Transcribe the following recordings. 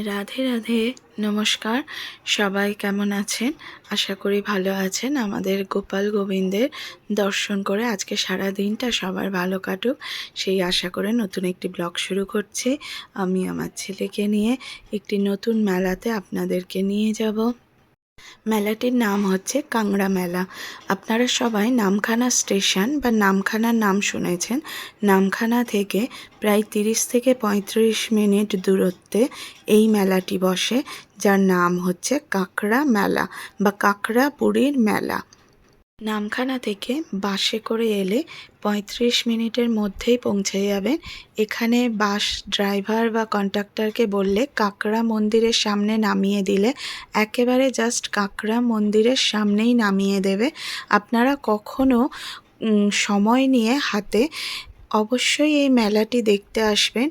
রাধে রাধে, নমস্কার। সবাই কেমন আছেন? আশা করি ভালো আছেন। আমাদের গোপাল গোবিন্দের দর্শন করে আজকে সারা দিনটা সবার ভালো কাটুক সেই আশা করে নতুন একটি ব্লগ শুরু করছি। আমি আমার ছেলেকে নিয়ে একটি নতুন মেলাতে আপনাদেরকে নিয়ে যাব। মেলাটির নাম হচ্ছে কাংড়া মেলা। আপনারা সবাই নামখানা স্টেশন বা নামখানার নাম শুনেছেন। নামখানা থেকে প্রায় 30 থেকে 35 মিনিট দূরত্বে এই মেলাটি বসে, যার নাম হচ্ছে কাঁকড়া মেলা বা কাঁকড়া বুড়ির মেলা। নামখানা থেকে বাসে করে এলে 35 মিনিটের মধ্যেই পৌঁছে যাবেন। এখানে বাস ড্রাইভার বা কন্ডাক্টরকে বললে কাঁকড়া মন্দিরের সামনে নামিয়ে দিলে একেবারে জাস্ট কাঁকড়া মন্দিরের সামনেই নামিয়ে দেবে। আপনারা কখনো সময় নিয়ে হাতে অবশ্যই এই মেলাটি দেখতে আসবেন।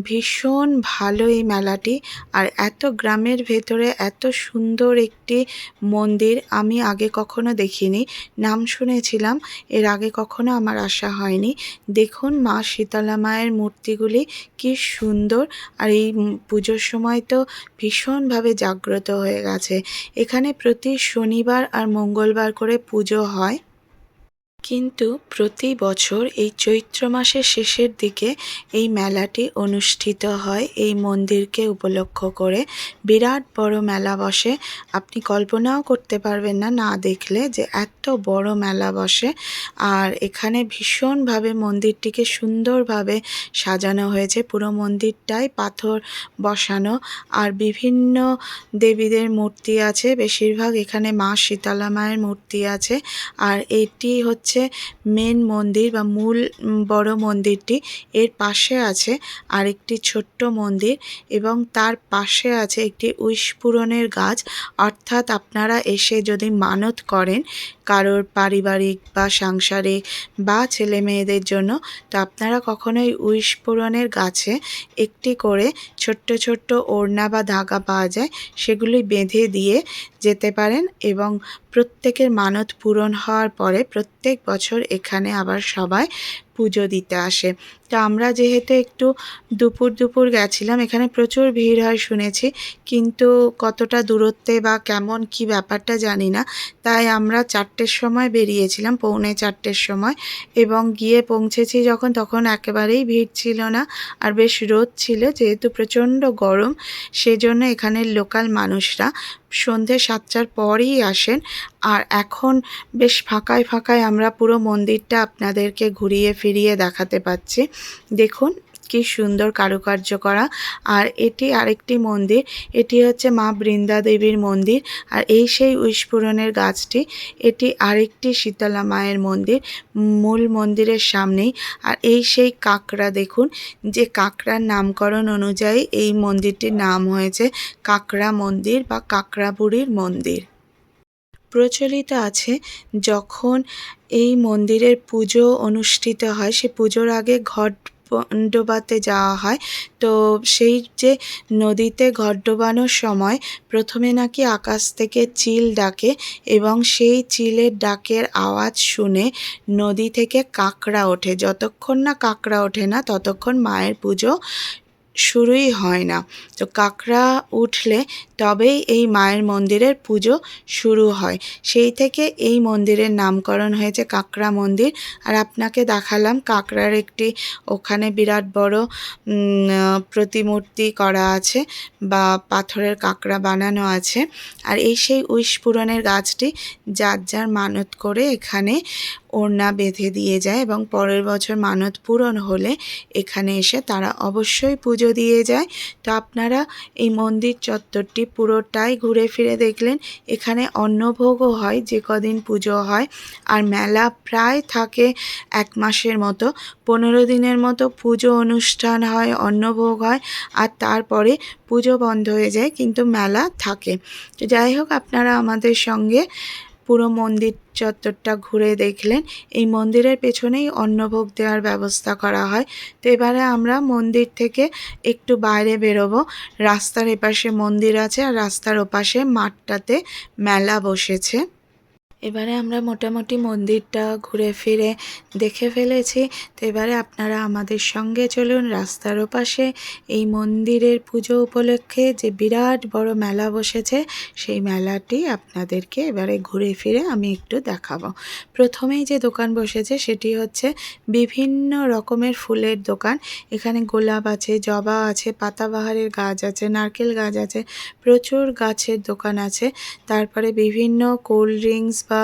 ভীষণ ভালো এই মেলাটি। আর এত গ্রামের ভেতরে এত সুন্দর একটি মন্দির আমি আগে কখনো দেখিনি। নাম শুনেছিলাম, এর আগে কখনো আমার আসা হয়নি। দেখুন মা শীতলা মায়ের মূর্তিগুলি কি সুন্দর। আর এই পুজোর সময় তো ভীষণভাবে জাগ্রত হয়ে গেছে। এখানে প্রতি শনিবার আর মঙ্গলবার করে পুজো হয়, কিন্তু প্রতি বছর এই চৈত্র মাসের শেষের দিকে এই মেলাটি অনুষ্ঠিত হয়। এই মন্দিরকে উপলক্ষ করে বিরাট বড় মেলা বসে। আপনি কল্পনাও করতে পারবেন না, না দেখলে, যে এত বড় মেলা বসে। আর এখানে ভীষণভাবে মন্দিরটিকে সুন্দরভাবে সাজানো হয়েছে। পুরো মন্দিরটাই পাথর বসানো আর বিভিন্ন দেবীদের মূর্তি আছে। বেশিরভাগ এখানে মা শীতলা মায়ের মূর্তি আছে। আর এটি হচ্ছে মেন মন্দির বা মূল বড় মন্দিরটি। এর পাশে আছে আরেকটি ছোট্ট মন্দির এবং তার পাশে আছে একটি উইশ পূরণের গাছ। অর্থাৎ আপনারা এসে যদি মানত করেন কারোর পারিবারিক বা সাংসারিক বা ছেলে মেয়েদের জন্য, তো আপনারা কখনোই উইশ পূরণের গাছে একটি করে ছোট্ট ছোট্ট ওড়না বা ধাগা পাওয়া যায়, সেগুলি বেঁধে দিয়ে যেতে পারেন এবং প্রত্যেকের মানত পূরণ হওয়ার পরে প্রত্যেক বছর এখানে আবার সবাই পুজো দিতে আসে। তো আমরা যেহেতু একটু দুপুর গেছিলাম, এখানে প্রচুর ভিড় হয় শুনেছি, কিন্তু কতটা দূরত্বে বা কেমন কি ব্যাপারটা জানি না। তাই আমরা 4টের সময় বেরিয়েছিলাম, 3:45-4টের সময়, এবং গিয়ে পৌঁছেছি যখন, তখন একেবারেই ভিড় ছিল না। আর বেশ রোদ ছিল, যেহেতু প্রচণ্ড গরম, সেজন্য এখানের লোকাল মানুষরা সন্ধে 7টার পরই আসেন। আর এখন বেশ ফাঁকায় ফাঁকায় আমরা পুরো মন্দিরটা আপনাদেরকে ঘুরিয়ে ফিরিয়ে দেখাতে পাচ্ছি। দেখুন কি সুন্দর কারুকার্য করা। আর এটি আরেকটি মন্দির, এটি হচ্ছে মা বৃন্দা দেবীর মন্দির। আর এই সেই উইশ পূরণের গাছটি, এটি আরেকটি শীতলা মায়ের মন্দির মূল মন্দিরের সামনেই। আর এই সেই কাঁকড়া, দেখুন যে কাঁকড়ার নামকরণ অনুযায়ী এই মন্দিরটির নাম হয়েছে কাঁকড়া মন্দির বা কাঁকড়া বুড়ির মন্দির। প্রচলিত আছে যখন এই মন্দিরের পুজো অনুষ্ঠিত হয়, সে পুজোর আগে ঘট ডোবাতে যাওয়া হয়। তো সেই যে নদীতে ঘট ডোবানোর সময় প্রথমে নাকি আকাশ থেকে চিল ডাকে এবং সেই চিলের ডাকের আওয়াজ শুনে নদী থেকে কাঁকড়া ওঠে। যতক্ষণ না কাঁকড়া ওঠে না ততক্ষণ মায়ের পুজো শুরুই হয় না। তো কাঁকড়া উঠলে তবেই এই মায়ের মন্দিরের পুজো শুরু হয়। সেই থেকে এই মন্দিরের নামকরণ হয়েছে কাঁকড়া মন্দির। আর আপনাকে দেখালাম কাঁকড়ার একটি ওখানে বিরাট বড় প্রতিমূর্তি করা আছে বা পাথরের কাঁকড়া বানানো আছে। আর এই সেই উইশ পূরণের গাছটি যার যার মানত করে এখানে ওড়না বেঁধে দিয়ে যায় এবং পরের বছর মানত পূরণ হলে এখানে এসে তারা অবশ্যই পুজো দিয়ে যায়। তো আপনারা এই মন্দির চত্বরটি পুরোটাই ঘুরে ফিরে দেখলেন। এখানে অন্নভোগও হয় যে কদিন পুজো হয়। আর মেলা প্রায় থাকে 1 মাসের মতো, 15 দিনের মতো পুজো অনুষ্ঠান হয়, অন্নভোগ হয়, আর তারপরে পুজো বন্ধ হয়ে যায়, কিন্তু মেলা থাকে। তো যাই হোক, আপনারা আমাদের সঙ্গে পুরো মন্দির চত্বরটা ঘুরে দেখলেন। এই মন্দিরের পেছনেই অন্নভোগ দেওয়ার ব্যবস্থা করা হয়। তো এবারে আমরা মন্দির থেকে একটু বাইরে বেরোবো। রাস্তার এপাশে মন্দির আছে আর রাস্তার ওপাশে মাঠটাতে মেলা বসেছে। এবারে আমরা মোটামুটি মন্দিরটা ঘুরে ফিরে দেখে ফেলেছি। তো এবারে আপনারা আমাদের সঙ্গে চলুন রাস্তার ওপাশে এই মন্দিরের পুজো উপলক্ষে যে বিরাট বড় মেলা বসেছে, সেই মেলাটি আপনাদেরকে এবারে ঘুরে ফিরে আমি একটু দেখাবো। প্রথমেই যে দোকান বসেছে সেটি হচ্ছে বিভিন্ন রকমের ফুলের দোকান। এখানে গোলাপ আছে, জবা আছে, পাতাবাহারের গাছ আছে, নারকেল গাছ আছে, প্রচুর গাছের দোকান আছে। তারপরে বিভিন্ন কোল্ড ড্রিঙ্কস বা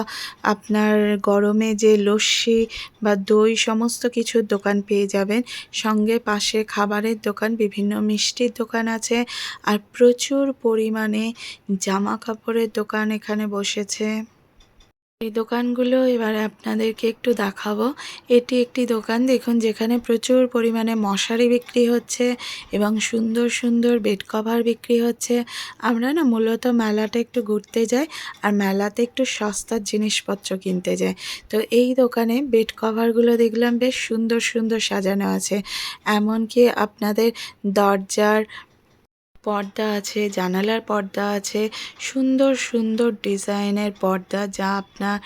আপনার গরমে যে লস্যি বা দই সমস্ত কিছুর দোকান পেয়ে যাবেন। সঙ্গে পাশে খাবারের দোকান, বিভিন্ন মিষ্টির দোকান আছে, আর প্রচুর পরিমাণে জামা কাপড়ের দোকান এখানে বসেছে। এই দোকানগুলো এবারে আপনাদেরকে একটু দেখাবো। এটি একটি দোকান দেখুন, যেখানে প্রচুর পরিমাণে মশারি বিক্রি হচ্ছে এবং সুন্দর সুন্দর বেড কভার বিক্রি হচ্ছে। আমরা না মূলত মেলাটা একটু ঘুরতে যাই, আর মেলাতে একটু সস্তার জিনিসপত্র কিনতে যাই। তো এই দোকানে বেড কভারগুলো দেখলাম বেশ সুন্দর সুন্দর সাজানো আছে। এমনকি আপনাদের দরজার পর্দা আছে, জানালার পর্দা আছে, সুন্দর সুন্দর ডিজাইনের পর্দা, যা আপনার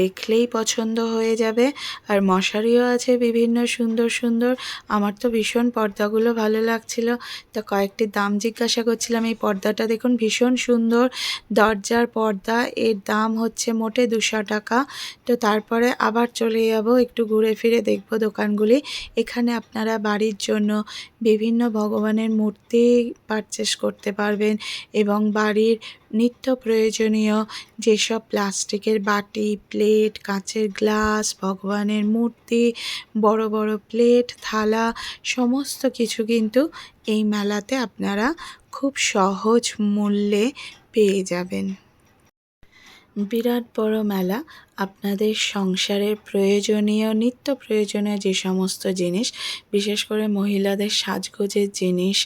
দেখলেই পছন্দ হয়ে যাবে। আর মশারিও আছে বিভিন্ন সুন্দর সুন্দর। আমার তো ভীষণ পর্দাগুলো ভালো লাগছিল, তা কয়েকটি দাম জিজ্ঞাসা করছিলাম। এই পর্দাটা দেখুন ভীষণ সুন্দর দরজার পর্দা, এর দাম হচ্ছে মোটে 200 টাকা। তো তারপরে আবার চলে যাব, একটু ঘুরে ফিরে দেখব দোকানগুলি। এখানে আপনারা বাড়ির জন্য বিভিন্ন ভগবানের মূর্তি পারচেস করতে পারবেন এবং বাড়ির নিত্য প্রয়োজনীয় যেসব প্লাস্টিকের বাটি, প্লেট, কাঁচের গ্লাস, ভগবানের মূর্তি, বড় বড় প্লেট, থালা সমস্ত কিছু কিন্তু এই মেলাতে আপনারা খুব সহজ মূল্যে পেয়ে যাবেন। বিরাট বড় মেলা। আপনাদের সংসারের প্রয়োজনীয় নিত্য প্রয়োজনীয় যে সমস্ত জিনিস, বিশেষ করে মহিলাদের সাজগোজের জিনিস,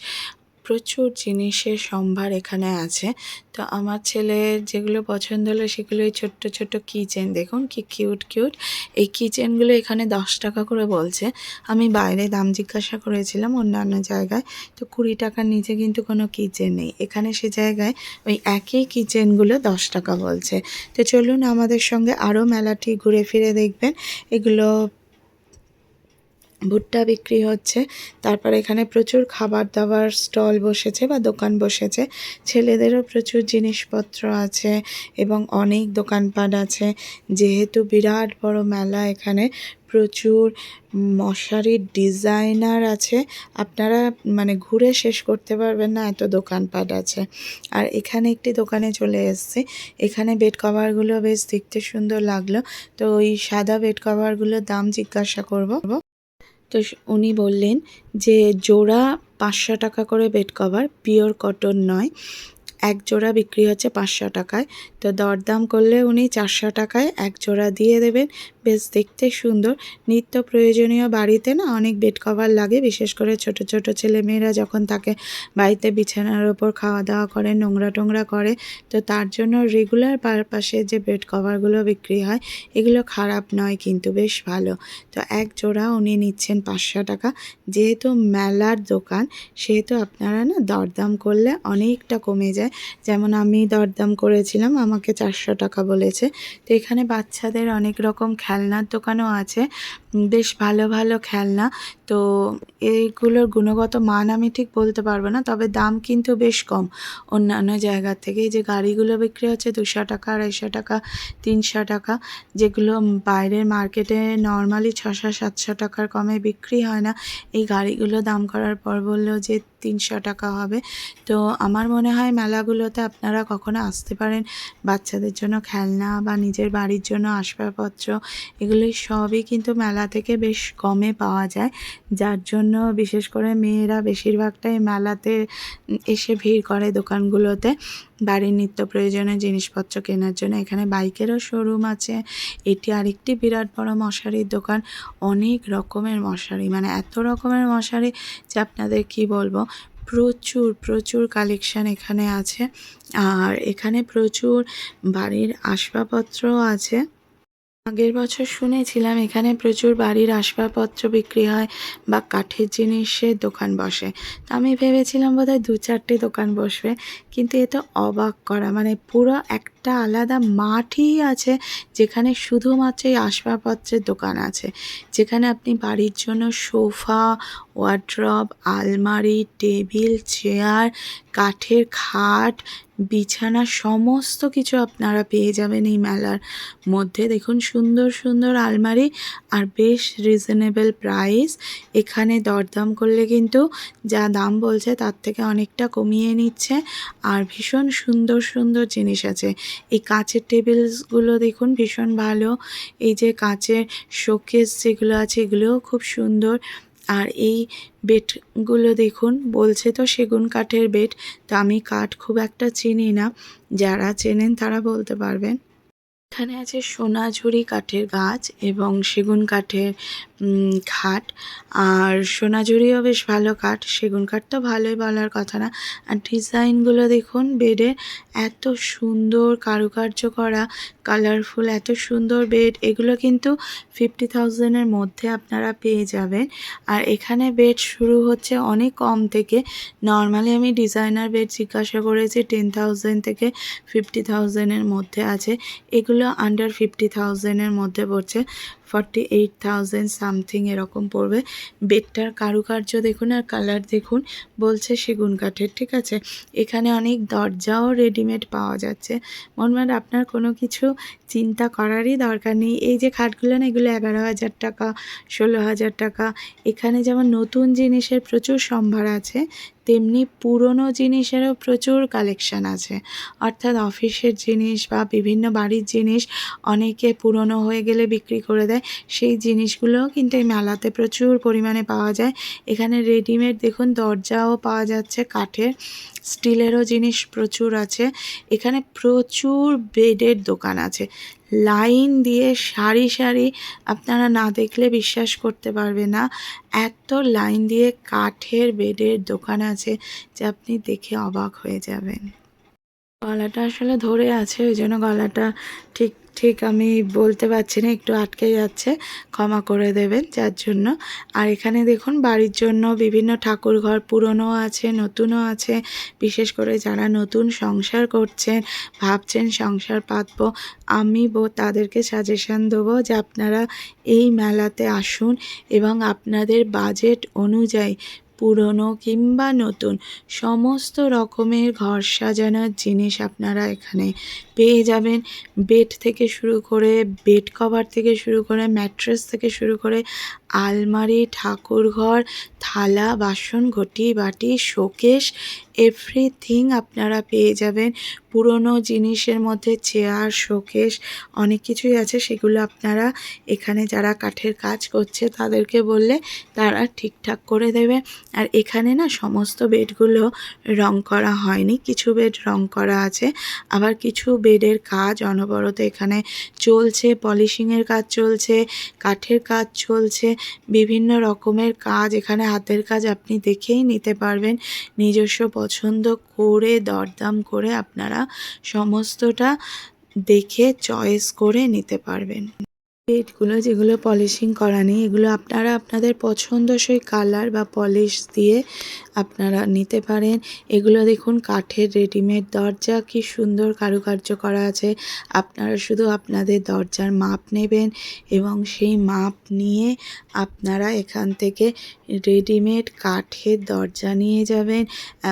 প্রচুর জিনিসের সম্ভার এখানে আছে। তো আমার ছেলের যেগুলো পছন্দ হলো সেগুলো এই ছোট্ট ছোট্ট কিচেন, দেখুন কি কিউট কিউট। এই কিচেনগুলো এখানে 10 টাকা করে বলছে। আমি বাইরে দাম জিজ্ঞাসা করেছিলাম অন্যান্য জায়গায়, তো 20 টাকার নিচে কিন্তু কোনো কিচেন নেই। এখানে সে জায়গায় ওই একই কিচেনগুলো 10 টাকা বলছে। তো চলুন আমাদের সঙ্গে আরও মেলাটি ঘুরে ফিরে দেখবেন। এগুলো ভুট্টা বিক্রি হচ্ছে। তারপর এখানে প্রচুর খাবার দাবার স্টল বসেছে বা দোকান বসেছে। ছেলেদেরও প্রচুর জিনিসপত্র আছে এবং অনেক দোকানপাট আছে। যেহেতু বিরাট বড় মেলা, এখানে প্রচুর মশারির ডিজাইনার আছে। আপনারা মানে ঘুরে শেষ করতে পারবেন না, এত দোকানপাট আছে। আর এখানে একটি দোকানে চলে এসেছি। এখানে বেড কভারগুলো বেশ দেখতে সুন্দর লাগলো, তো ওই সাদা বেড কভারগুলোর দাম জিজ্ঞাসা করব। তো উনি বললেন যে জোড়া 500 টাকা করে বেড কভার, পিওর কটন নয়। এক জোড়া বিক্রি হচ্ছে 500 টাকায়। তো দরদাম করলে উনি 400 টাকায় এক জোড়া দিয়ে দেবেন। বেশ দেখতে সুন্দর। নিত্য প্রয়োজনীয় বাড়িতে না অনেক বেড কভার লাগে, বিশেষ করে ছোট ছোট ছেলেমেয়েরা যখন থাকে বাড়িতে বিছানার ওপর খাওয়া দাওয়া করে, নোংরা টোংরা করে, তো তার জন্য রেগুলার পারপাসে যে বেড কভারগুলো বিক্রি হয় এগুলো খারাপ নয়, কিন্তু বেশ ভালো। তো এক জোড়া উনি নিচ্ছেন 500 টাকা। যেহেতু মেলার দোকান, সেহেতু আপনারা না দরদাম করলে অনেকটা কমে যায়। যেমন আমি দরদাম করেছিলাম, আমাকে 400 টাকা বলেছে। তো এখানে বাচ্চাদের অনেক রকম খেলনার দোকানও আছে, বেশ ভালো ভালো খেলনা। তো এইগুলোর গুণগত মান আমি ঠিক বলতে পারবো না, তবে দাম কিন্তু বেশ কম অন্যান্য জায়গার থেকে। এই যে গাড়িগুলো বিক্রি হচ্ছে 200 টাকা, 250 টাকা, 300 টাকা, যেগুলো বাইরের মার্কেটে নর্মালি 600-700 টাকার কমে বিক্রি হয় না, এই গাড়িগুলো দাম করার পর বললো যে 300 টাকা হবে। তো আমার মনে হয় মেলাগুলোতে আপনারা কখনো আসতে পারেন। বাচ্চাদের জন্য খেলনা বা নিজের বাড়ির জন্য আসবাবপত্র, এগুলি সবই কিন্তু মেলা থেকে বেশ কমে পাওয়া যায়, যার জন্য বিশেষ করে মেয়েরা বেশিরভাগটাই মেলাতে এসে ভিড় করে দোকানগুলোতে বাড়ির নিত্য প্রয়োজনীয় জিনিসপত্র কেনার জন্য। এখানে বাইকেরও শোরুম আছে। এটি আরেকটি বিরাট বড় মশারির দোকান। অনেক রকমের মশারি, মানে এত রকমের মশারি যে আপনাদের কি বলবো। প্রচুর প্রচুর কালেকশান এখানে আছে, আর এখানে প্রচুর বাড়ির আসবাবপত্রও আছে। আগের বছর শুনেছিলাম এখানে প্রচুর বাড়ির আসবাবপত্র বিক্রি হয় বা কাঠের জিনিসের দোকান বসে। তো আমি ভেবেছিলাম বোধহয় ২-৪টে দোকান বসবে, কিন্তু এ তো অবাক করা, মানে পুরো একটা আলাদা মাঠই আছে যেখানে শুধুমাত্র এই আসবাবপত্রের দোকান আছে, যেখানে আপনি বাড়ির জন্য সোফা, ওয়ার্ড্রব, আলমারি, টেবিল, চেয়ার, কাঠের খাট, বিছানা সমস্ত কিছু আপনারা পেয়ে যাবেন এই মেলার মধ্যে। দেখুন সুন্দর সুন্দর আলমারি আর বেশ রিজনেবল প্রাইস। এখানে দরদাম করলে কিন্তু যা দাম বলছে তার থেকে অনেকটা কমিয়ে নিচ্ছে, আর ভীষণ সুন্দর সুন্দর জিনিস আছে। এই কাঁচের টেবিলসগুলো দেখুন ভীষণ ভালো, এই যে কাঁচের শোকেস যেগুলো আছে এগুলোও খুব সুন্দর। আর এই বেডগুলো দেখুন, বলছে তো সেগুন কাঠের বেড, তো আমি কাঠ খুব একটা চিনি না, যারা চেনেন তারা বলতে পারবেন। এখানে আছে সোনাঝুরি কাঠের গাছ এবং সেগুন কাঠের খাট। আর সোনাঝুরিও বেশ ভালো কাঠ, সেগুন কাঠ তো ভালোই, বলার কথা না। আর ডিজাইনগুলো দেখুন বেডের, এত সুন্দর কারুকার্য করা, কালারফুল, এত সুন্দর বেড। এগুলো কিন্তু 50,000-এর মধ্যে আপনারা পেয়ে যাবেন। আর এখানে বেড শুরু হচ্ছে অনেক কম থেকে। নর্মালি আমি ডিজাইনার বেড জিজ্ঞাসা করেছি, 10,000 থেকে 50,000-এর মধ্যে আছে। এগুলো আন্ডার 50,000-এর মধ্যে পড়ছে, 48,000 সামথিং এরকম পড়বে। বেডটার কারুকার্য দেখুন আর কালার দেখুন, বলছে সেগুন কাঠের, ঠিক আছে। এখানে অনেক দরজাও রেডিমেড পাওয়া যাচ্ছে। মনমাদ আপনার কোনো কিছু চিন্তা করারই দরকার নেই। এই যে খাটগুলো না, এগুলো 11,000 টাকা, 16,000 টাকা। এখানে যেমন নতুন জিনিসের প্রচুর সম্ভার আছে, তেমনি পুরনো জিনিসেরও প্রচুর কালেকশান আছে। অর্থাৎ অফিসের জিনিস বা বিভিন্ন বাড়ির জিনিস অনেকে পুরনো হয়ে গেলে বিক্রি করে দেয়, সেই জিনিসগুলোও কিন্তু এই মেলাতে প্রচুর পরিমাণে পাওয়া যায়। এখানে রেডিমেড দেখুন দরজাও পাওয়া যাচ্ছে কাঠের, স্টিলেরও জিনিস প্রচুর আছে। এখানে প্রচুর বেডের দোকান আছে, লাইন দিয়ে সারি সারি, আপনারা না দেখলে বিশ্বাস করতে পারবে না, এত লাইন দিয়ে কাঠের বেডের দোকান আছে যে আপনি দেখে অবাক হয়ে যাবেন। গলাটা আসলে ধরে আছে, ওই জন্য গলাটা ঠিক ঠিক আমি বলতে পারছি না, একটু আটকে যাচ্ছে, ক্ষমা করে দেবেন যার জন্য। আর এখানে দেখুন বাড়ির জন্য বিভিন্ন ঠাকুর ঘর, পুরনো আছে, নতুনও আছে। বিশেষ করে যারা নতুন সংসার করছেন, ভাবছেন সংসার পাতবো, আমি তাদেরকে সাজেশান দেবো যে আপনারা এই মেলাতে আসুন এবং আপনাদের বাজেট অনুযায়ী পুরনো কিংবা নতুন সমস্ত রকমের ঘর সাজানোর জিনিস আপনারা এখানে পেয়ে যাবেন। বেড থেকে শুরু করে, বেড কভার থেকে শুরু করে, ম্যাট্রেস থেকে শুরু করে, আলমারি, ঠাকুরঘর, থালা বাসন, ঘটি বাটি, শোকেস, এভরিথিং আপনারা পেয়ে যাবেন। পুরনো জিনিসের মধ্যে চেয়ার, শোকেস অনেক কিছুই আছে, সেগুলো আপনারা এখানে যারা কাঠের কাজ করছে তাদেরকে বললে তারা ঠিকঠাক করে দেবে। আর এখানে না সমস্ত বেডগুলো রং করা হয়নি, কিছু বেড রং করা আছে, আবার কিছু বেডের কাজ অনবরত এখানে চলছে, পলিশিংয়ের কাজ চলছে, কাঠের কাজ চলছে, বিভিন্ন রকমের কাজ এখানে, হাতের কাজ আপনি দেখেই নিতে পারবেন। নিজস্ব পছন্দ করে দরদাম করে আপনারা সমস্তটা দেখে চয়েস করে নিতে পারবেন। বেডগুলো যেগুলো পলিশিং করা নেই, এগুলো আপনারা আপনাদের পছন্দসই কালার বা পলিশ দিয়ে আপনারা নিতে পারেন। এগুলো দেখুন কাঠের রেডিমেড দরজা, কি সুন্দর কারুকার্য করা আছে। আপনারা শুধু আপনাদের দরজার মাপ নেবেন এবং সেই মাপ নিয়ে আপনারা এখান থেকে রেডিমেড কাঠের দরজা নিয়ে যাবেন।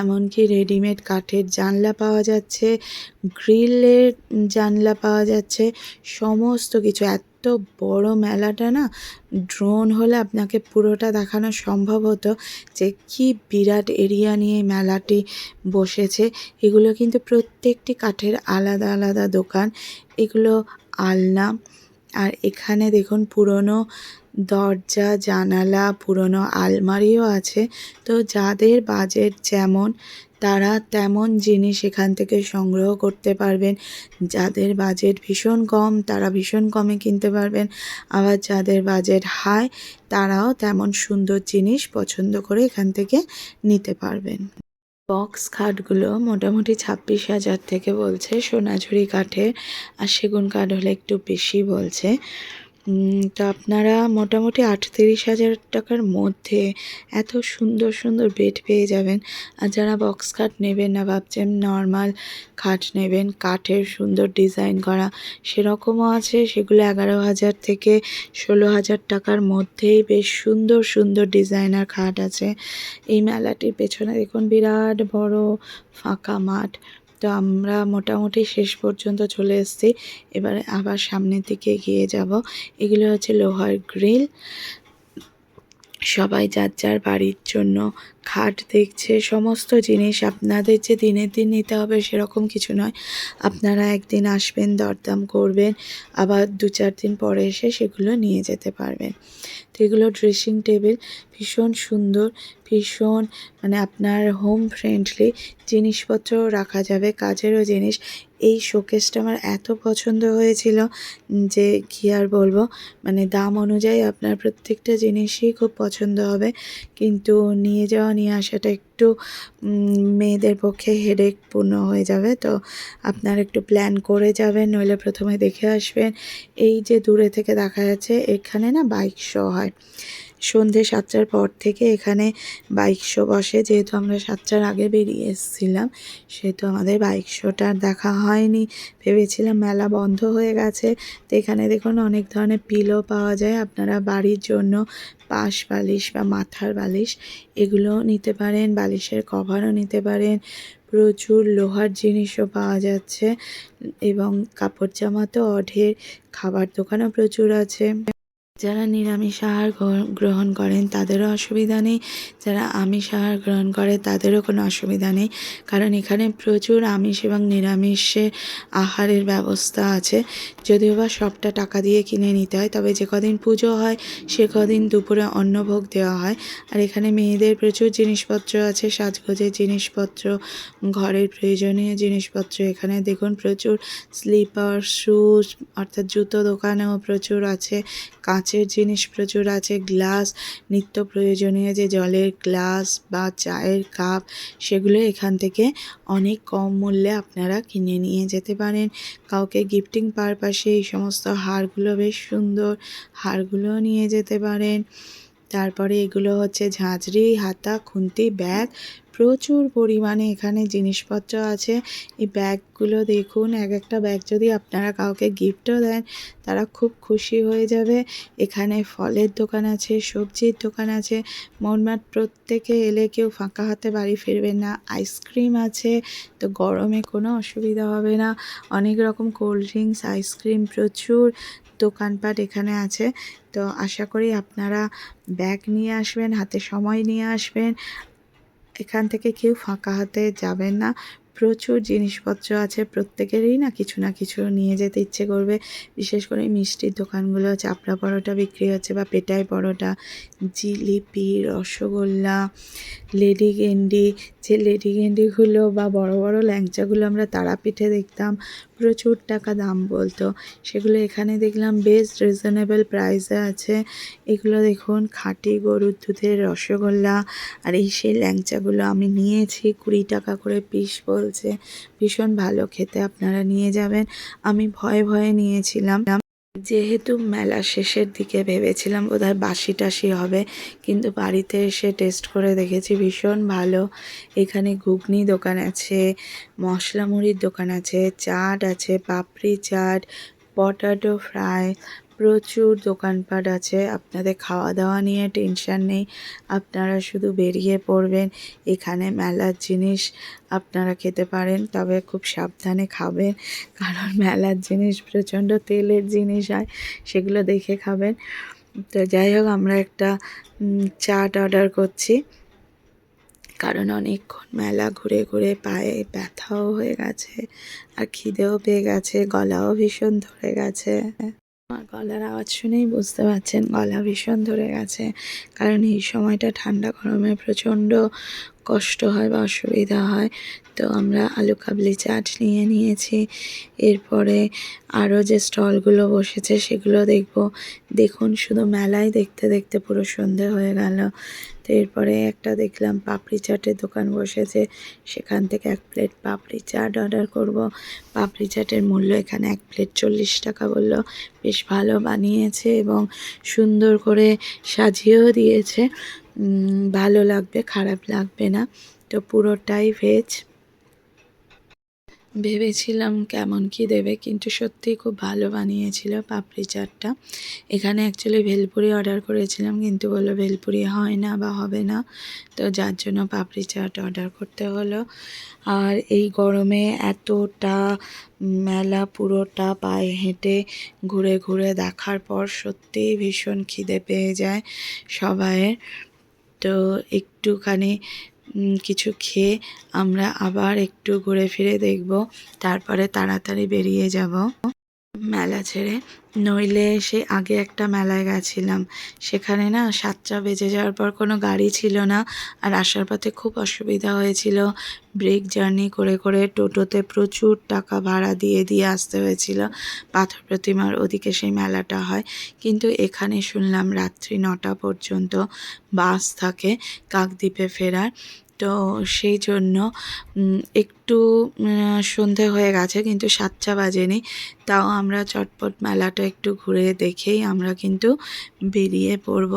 এমনকি রেডিমেড কাঠের জানলা পাওয়া যাচ্ছে, গ্রিলের জানলা পাওয়া যাচ্ছে, সমস্ত কিছু। এত বড় মেলাটা না, ড্রোন হলে আপনাকে পুরোটা দেখানো সম্ভব হতো যে কি বিরাট এরিয়া নিয়ে মেলাটি বসেছে। এগুলো কিন্তু প্রত্যেকটি কাঠের আলাদা আলাদা দোকান, এগুলো আলনা। আর এখানে দেখুন পুরনো দরজা, জানালা, পুরনো আলমারিও আছে। তো যাদের বাজেট যেমন তারা তেমন জিনিস এখান থেকে সংগ্রহ করতে পারবেন। যাদের বাজেট ভীষণ কম তারা ভীষণ কমে কিনতে পারবেন, আবার যাদের বাজেট হাই তারাও তেমন সুন্দর জিনিস পছন্দ করে এখান থেকে নিতে পারবেন। বক্স খাটগুলো মোটামুটি 26,000 থেকে বলছে সোনাঝুরি কাঠের, আর সেগুন কাঠ হলে একটু বেশি বলছে। তো আপনারা মোটামুটি 38,000 টাকার মধ্যে এত সুন্দর সুন্দর বেড পেয়ে যাবেন। আর যারা বক্স খাট নেবেন না, ভাবছেন নর্মাল খাট নেবেন কাঠের সুন্দর ডিজাইন করা, সেরকমও আছে। সেগুলো 11,000 থেকে 16,000 টাকার মধ্যেই বেশ সুন্দর সুন্দর ডিজাইনার খাট আছে। এই মেলাটির পেছনে দেখুন বিরাট বড় ফাঁকা মাঠ। তো আমরা মোটামুটি শেষ পর্যন্ত চলে এসেছি, এবারে আবার সামনের দিকে এগিয়ে যাব। এগুলো হচ্ছে লোহার গ্রিল। সবাই যার যার বাড়ির জন্য খাট দেখছে। সমস্ত জিনিস আপনাদের যে দিনের দিন নিতে হবে সেরকম কিছু নয়, আপনারা একদিন আসবেন, দরদাম করবেন, আবার 2-4 দিন পরে এসে সেগুলো নিয়ে যেতে পারবেন। তো এগুলো ড্রেসিং টেবিল, ভীষণ সুন্দর, ভীষণ মানে আপনার হোম ফ্রেন্ডলি জিনিসপত্র রাখা যাবে, কাজেরও জিনিস। এই শোকেসটা আমার এত পছন্দ হয়েছিল যে কী আর বলবো, মানে দাম অনুযায়ী আপনার প্রত্যেকটা জিনিসই খুব পছন্দ হবে, কিন্তু নিয়ে যাওয়া নিয়ে আসাটা একটু মেয়েদের পক্ষে হেডেকপূর্ণ হয়ে যাবে। তো আপনারা একটু প্ল্যান করে যাবেন, নইলে প্রথমে দেখে আসবেন। এই যে দূরে থেকে দেখা যাচ্ছে, এখানে না বাইক শো হয় সন্ধে 7টার পর থেকে। এখানে বাইক শো বসে, যেহেতু আমরা 7টার আগে বেরিয়ে এসেছিলাম সেহেতু আমাদের বাইক শোটা দেখা হয়নি। ভেবেছিলাম মেলা বন্ধ হয়ে গেছে। তো এখানে দেখুন অনেক ধরনের পিলো পাওয়া যায়, আপনারা বাড়ির জন্য পাশ বালিশ বা মাথার বালিশ এগুলোও নিতে পারেন, বালিশের কভারও নিতে পারেন। প্রচুর লোহার জিনিসও পাওয়া যাচ্ছে এবং কাপড় জামা তো অঢের, খাবার দোকানও প্রচুর আছে। যারা নিরামিষ আহার গ্রহণ করেন তাদেরও অসুবিধা নেই, যারা আমিষ আহার গ্রহণ করে তাদেরও কোনো অসুবিধা নেই, কারণ এখানে প্রচুর আমিষ এবং নিরামিষে আহারের ব্যবস্থা আছে। যদিও বা সবটা টাকা দিয়ে কিনে নিতে হয়, তবে যে কদিন পুজো হয় সে কদিন দুপুরে অন্নভোগ দেওয়া হয়। আর এখানে মেয়েদের প্রচুর জিনিসপত্র আছে, সাজগোজের জিনিসপত্র, ঘরের প্রয়োজনীয় জিনিসপত্র। এখানে দেখুন প্রচুর স্লিপার, শুজ অর্থাৎ জুতো দোকানেও প্রচুর আছে, কাঁচের জিনিস প্রচুর আছে, গ্লাস, নিত্য প্রয়োজনীয় যে জলের গ্লাস বা চায়ের কাপ, সেগুলো এখান থেকে অনেক কম মূল্যে আপনারা কিনে নিয়ে যেতে পারেন। কাউকে গিফটিং পারপাসে এই সমস্ত হারগুলো বেশ সুন্দর, হারগুলোও নিয়ে যেতে পারেন। তারপরে এগুলো হচ্ছে ঝাঁঝরি, হাতা, খুন্তি, ব্যাগ, প্রচুর পরিমাণে এখানে জিনিসপত্র আছে। এই ব্যাগগুলো দেখুন, এক একটা ব্যাগ যদি আপনারা কাউকে গিফটও দেন তারা খুব খুশি হয়ে যাবে। এখানে ফলের দোকান আছে, সবজির দোকান আছে, মোটমাট প্রত্যেকে এলে কেউ ফাঁকা হাতে বাড়ি ফিরবেন না। আইসক্রিম আছে, তো গরমে কোনো অসুবিধা হবে না। অনেক রকম কোল্ড ড্রিঙ্কস, আইসক্রিম, প্রচুর দোকানপাট এখানে আছে। তো আশা করি আপনারা ব্যাগ নিয়ে আসবেন, হাতে সময় নিয়ে আসবেন, এখান থেকে কেউ ফাঁকা হাতে যাবেন না। প্রচুর জিনিসপত্র আছে, প্রত্যেকেরই না কিছু নিয়ে যেতে ইচ্ছে করবে। বিশেষ করে মিষ্টির দোকানগুলো, চাপড়া পরোটা বিক্রি হচ্ছে বা পেটাই পরোটা, জিলিপি, রসগোল্লা, লেডিকেন্ডি, যে লেডিকেন্ডিগুলো বা বড় বড় ল্যাংচাগুলো আমরা তারাপীঠে দেখতাম প্রচুর টাকা দাম বলতো, সেগুলো এখানে দেখলাম বেশ রিজনেবল প্রাইসে আছে। এগুলো দেখুন খাঁটি গরুর দুধের রসগোল্লা, আর এই সেই ল্যাংচাগুলো আমি নিয়েছি, 20 টাকা করে পিস বলছে, ভীষণ ভালো খেতে, আপনারা নিয়ে যাবেন। আমি ভয়ে ভয়ে নিয়েছিলাম, যেহেতু মেলা শেষের দিকে ভেবেছিলাম বোধহয় বাসি টাসি হবে, কিন্তু বাড়িতে এসে টেস্ট করে দেখেছি ভীষণ ভালো। এখানে ঘুগনি দোকান আছে, মশলা মুড়ির দোকান আছে, চাট আছে, পাপড়ি চাট, পটাটো ফ্রাই, প্রচুর দোকানপাট আছে। আপনাদের খাওয়া দাওয়া নিয়ে টেনশন নেই, আপনারা শুধু বেরিয়ে পড়বেন, এখানে মেলার জিনিস আপনারা খেতে পারেন, তবে খুব সাবধানে খাবেন, কারণ মেলার জিনিস প্রচণ্ড তেলের জিনিস হয়, সেগুলো দেখে খাবেন। তো যাই হোক, আমরা একটা চাট অর্ডার করছি, কারণ অনেকক্ষণ মেলা ঘুরে ঘুরে পায়ে ব্যথাও হয়ে গেছে আর খিদেও পেয়ে গেছে, গলাও ভীষণ ধরে গেছে। আমার গলার আওয়াজ শুনেই বুঝতে পারছেন গলা ভীষণ ধরে গেছে, কারণ এই সময়টা ঠান্ডা গরমে প্রচণ্ড কষ্ট হয় বা অসুবিধা হয়। তো আমরা আলু কাবলি চাট নিয়ে নিয়েছি, এরপরে আরও যে স্টলগুলো বসেছে সেগুলো দেখব। দেখুন শুধু মেলায় দেখতে দেখতে পুরো সন্ধে হয়ে গেল। তো এরপরে একটা দেখলাম পাপড়ি চাটের দোকান বসেছে, সেখান থেকে 1 প্লেট পাপড়ি চাট অর্ডার করব। পাপড়ি চাটের মূল্য এখানে 1 প্লেট 40 টাকা বলল। বেশ ভালো বানিয়েছে এবং সুন্দর করে সাজিয়েও দিয়েছে। ভালো লাগবে, খারাপ লাগবে না। তো পুরোটাই ভেজ। ভেবেছিলাম কেমন কি দেবে, কিন্তু সত্যিই খুব ভালো বানিয়েছিল পাপড়ি চাটটা। এখানে অ্যাকচুয়ালি ভেলপুরি অর্ডার করেছিলাম, কিন্তু বললো ভেলপুরি হয় না বা হবে না, তো যার জন্য পাপড়ি চাট অর্ডার করতে হলো। আর এই গরমে এতটা মেলা পুরোটা পায়ে হেঁটে ঘুরে ঘুরে দেখার পর সত্যিই ভীষণ খিদে পেয়ে যায় সবাইয়ের। তো একটুখানি কিছু খেয়ে আমরা আবার একটু ঘুরে ফিরে দেখব, তারপরে তাড়াতাড়ি বেরিয়ে যাব মেলা ছেড়ে। নইলে সে আগে একটা মেলায় গেছিলাম, সেখানে না 7টা বেজে যাওয়ার পর কোনো গাড়ি ছিল না, আর আসার পথে খুব অসুবিধা হয়েছিল। ব্রেক জার্নি করে করে টোটোতে প্রচুর টাকা ভাড়া দিয়ে দিয়ে আসতে হয়েছিল। পাথর প্রতিমার ওদিকে সেই মেলাটা হয়, কিন্তু এখানে শুনলাম রাত্রি 9টা পর্যন্ত বাস থাকে কাকদ্বীপে ফেরার। তো সেই জন্য একটু সন্ধে হয়ে গেছে, কিন্তু 7টা বাজেনি। তাও আমরা চটপট মেলাটা একটু ঘুরে দেখেই আমরা কিন্তু বেরিয়ে পড়ব,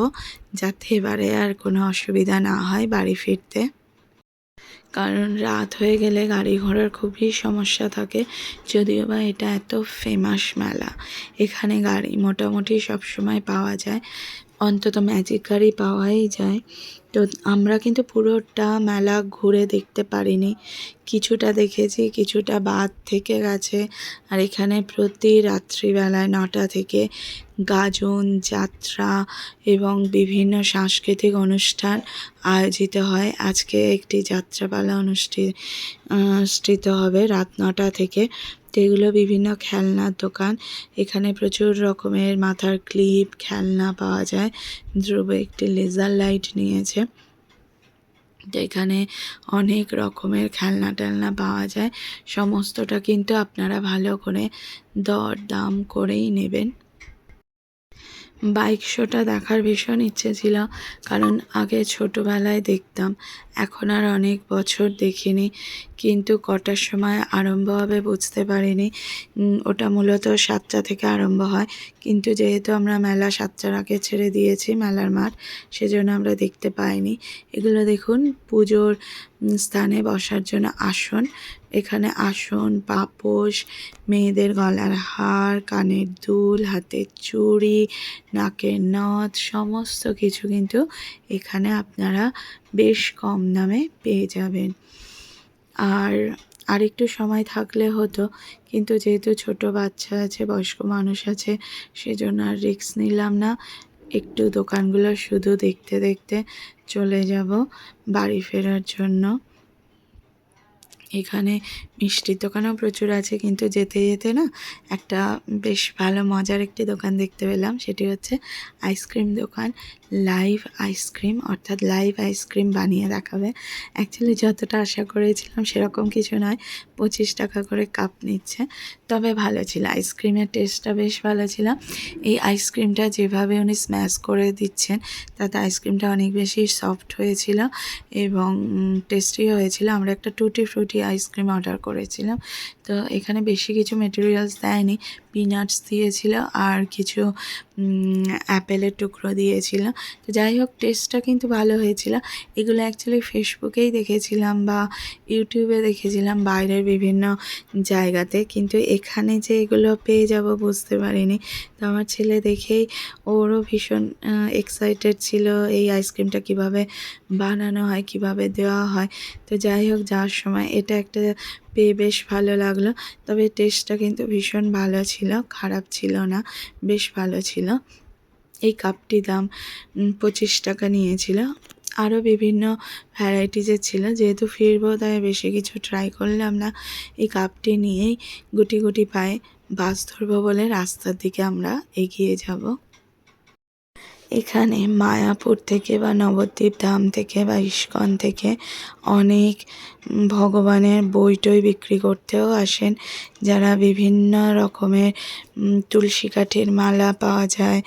যাতে এবারে আর কোনো অসুবিধা না হয় বাড়ি ফিরতে। কারণ রাত হয়ে গেলে গাড়ি ঘোড়ার খুবই সমস্যা থাকে। যদিও বা এটা এত ফেমাস মেলা, এখানে গাড়ি মোটামুটি সবসময় পাওয়া যায়, অন্তত ম্যাজিক গাড়ি পাওয়াই যায়। তো আমরা কিন্তু পুরোটা মেলা ঘুরে দেখতে পারিনি, কিছুটা দেখেছি, কিছুটা বাদ থেকে গেছে। আর এখানে প্রতি রাত্রিবেলায় 9টা থেকে গাজন, যাত্রা এবং বিভিন্ন সাংস্কৃতিক অনুষ্ঠান আয়োজিত হয়। আজকে একটি যাত্রাপালা অনুষ্ঠিত হবে রাত 9টা থেকে। তো এগুলো বিভিন্ন খেলনার দোকান। এখানে প্রচুর রকমের মাথার ক্লিপ, খেলনা পাওয়া যায়। ধ্রুব একটি লেজার লাইট নিয়েছে। তো এখানে অনেক রকমের খেলনা টেলনা পাওয়া যায়। সমস্তটা কিন্তু আপনারা ভালো করে দরদাম করেই নেবেন। বাইক শোটা দেখার ভীষণ ইচ্ছে ছিল, কারণ আগে ছোটোবেলায় দেখতাম, এখন আর অনেক বছর দেখিনি, কিন্তু কটার সময় আরম্ভ হবে বুঝতে পারিনি। ওটা মূলত 7টা থেকে আরম্ভ হয়, কিন্তু যেহেতু আমরা মেলা 7টার আগে ছেড়ে দিয়েছি মেলার মাঠ, সেজন্য আমরা দেখতে পাইনি। এগুলো দেখুন পুজোর স্থানে বসার জন্য আসন। এখানে আসন, পাপোশ, মেয়েদের গলার হার, কানের দুল, হাতের চুড়ি, নাকের নথ, সমস্ত কিছু কিন্তু এখানে আপনারা বেশ কম দামে পেয়ে যাবেন। আর একটু সময় থাকলে হতো, কিন্তু যেহেতু ছোট বাচ্চা আছে, বয়স্ক মানুষ আছে, সেজন্য আর রিস্ক নিলাম না। একটু দোকানগুলো শুধু দেখতে দেখতে চলে যাব বাড়ি ফেরার জন্য। এখানে মিষ্টির দোকানও প্রচুর আছে, কিন্তু যেতে যেতে না একটা বেশ ভালো মজার একটি দোকান দেখতে পেলাম, সেটি হচ্ছে আইসক্রিম দোকান। লাইভ আইসক্রিম, অর্থাৎ লাইভ আইসক্রিম বানিয়ে দেখাবে। অ্যাকচুয়ালি যতটা আশা করেছিলাম সেরকম কিছু নয়, 25 টাকা করে কাপ নিচ্ছে। তবে ভালো ছিল, আইসক্রিমের টেস্টটা বেশ ভালো ছিল। এই আইসক্রিমটা যেভাবে উনি স্ম্যাশ করে দিচ্ছেন, তাতে আইসক্রিমটা অনেক বেশি সফট হয়েছিল এবং টেস্টিও হয়েছিল। আমরা একটা টুটি ফ্রুটি আইসক্রিম অর্ডার করেছিলাম। তো এখানে বেশি কিছু মেটেরিয়ালস দেয়নি, পিনাটস দিয়েছিল আর কিছু অ্যাপেলের টুকরো দিয়েছিল। তো যাই হোক, টেস্টটা কিন্তু ভালো হয়েছিল। এগুলো অ্যাকচুয়ালি ফেসবুকেই দেখেছিলাম বা ইউটিউবে দেখেছিলাম বাইরের বিভিন্ন জায়গাতে, কিন্তু এখানে যে এগুলো পেয়ে যাব বুঝতে পারিনি। তো আমার ছেলে দেখেই ওরও ভীষণ এক্সাইটেড ছিল এই আইসক্রিমটা কিভাবে বানানো হয়, কিভাবে দেওয়া হয়। তো যাই হোক, যাওয়ার সময় এটা একটা পেয়ে বেশ ভালো লাগলো। তবে টেস্টটা কিন্তু ভীষণ ভালো ছিল, খারাপ ছিল না, বেশ ভালো ছিল। এই কাপটির দাম 25 টাকা নিয়েছিল। আরও বিভিন্ন ভ্যারাইটিজের ছিল, যেহেতু ফিরবো তাই বেশি কিছু ট্রাই করলাম না। এই কাপটি নিয়েই গুটি গুটি পায়ে বাস ধরবো বলে রাস্তার দিকে আমরা এগিয়ে যাব। এখানে মায়াপুর থেকে বা নবদ্বীপ ধাম থেকে বা ইস্কন থেকে অনেক ভগবানের বই টই বিক্রি করতেও আসেন, যারা বিভিন্ন রকমের তুলসী কাঠের মালা পাওয়া যায়,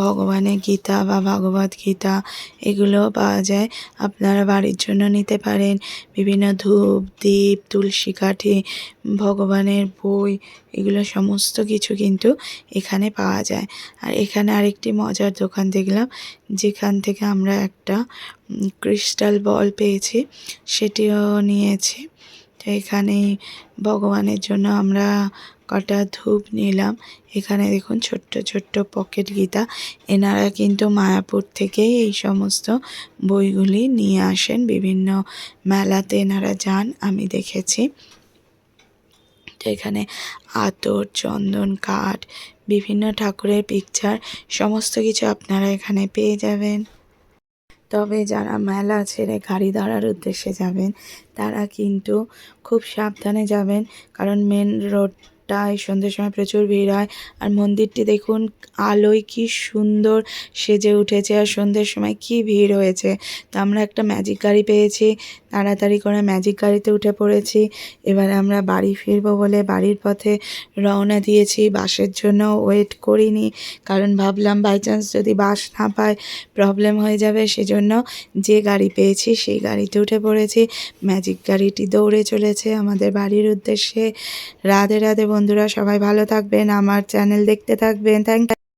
ভগবানের গীতা বা ভগবদ গীতা এগুলোও পাওয়া যায়। আপনারা বাড়ির জন্য নিতে পারেন। বিভিন্ন ধূপ দীপ, তুলসী কাঠি, ভগবানের বই, এগুলো সমস্ত কিছু কিন্তু এখানে পাওয়া যায়। আর এখানে আরেকটি মজার দোকান দেখলাম, যেখান থেকে আমরা একটা ক্রিস্টাল বল পেয়েছি, সেটিও নিয়েছি। তো এখানেই ভগবানের জন্য আমরা কটা ধূপ নিলাম। এখানে দেখুন ছোট্ট ছোট্ট পকেট গীতা। এনারা কিন্তু মায়াপুর থেকেই এই সমস্ত বইগুলি নিয়ে আসেন, বিভিন্ন মেলাতে এনারা যান, আমি দেখেছি। তো এখানে আতর, চন্দন কাঠ, বিভিন্ন ঠাকুরের পিকচার, সমস্ত কিছু আপনারা এখানে পেয়ে যাবেন। তবে যারা মেলা ছেড়ে গাড়ি ধরার উদ্দেশ্যে যাবেন তারা কিন্তু খুব সাবধানে যাবেন, কারণ মেন রোডটায় সন্ধ্যের সময় প্রচুর ভিড় হয়। আর মন্দিরটি দেখুন আলোয় কি সুন্দর সেজে উঠেছে, আর সন্ধ্যের সময় কি ভিড় হয়েছে। তো আমরা একটা ম্যাজিক গাড়ি পেয়েছি, তাড়াতাড়ি করে ম্যাজিক গাড়িতে উঠে পড়েছি। এবারে আমরা বাড়ি ফিরবো বলে বাড়ির পথে রওনা দিয়েছি। বাসের জন্য ওয়েট করিনি, কারণ ভাবলাম বাই চান্স যদি বাস না পাই প্রবলেম হয়ে যাবে, সেজন্য যে গাড়ি পেয়েছি সেই গাড়িতে উঠে পড়েছি। ম্যাজিক গাড়িটি দৌড়ে চলেছে আমাদের বাড়ির উদ্দেশ্যে। রাধে রাধে বন্ধুরা, সবাই ভালো থাকবেন, আমার চ্যানেল দেখতে থাকবেন। থ্যাংক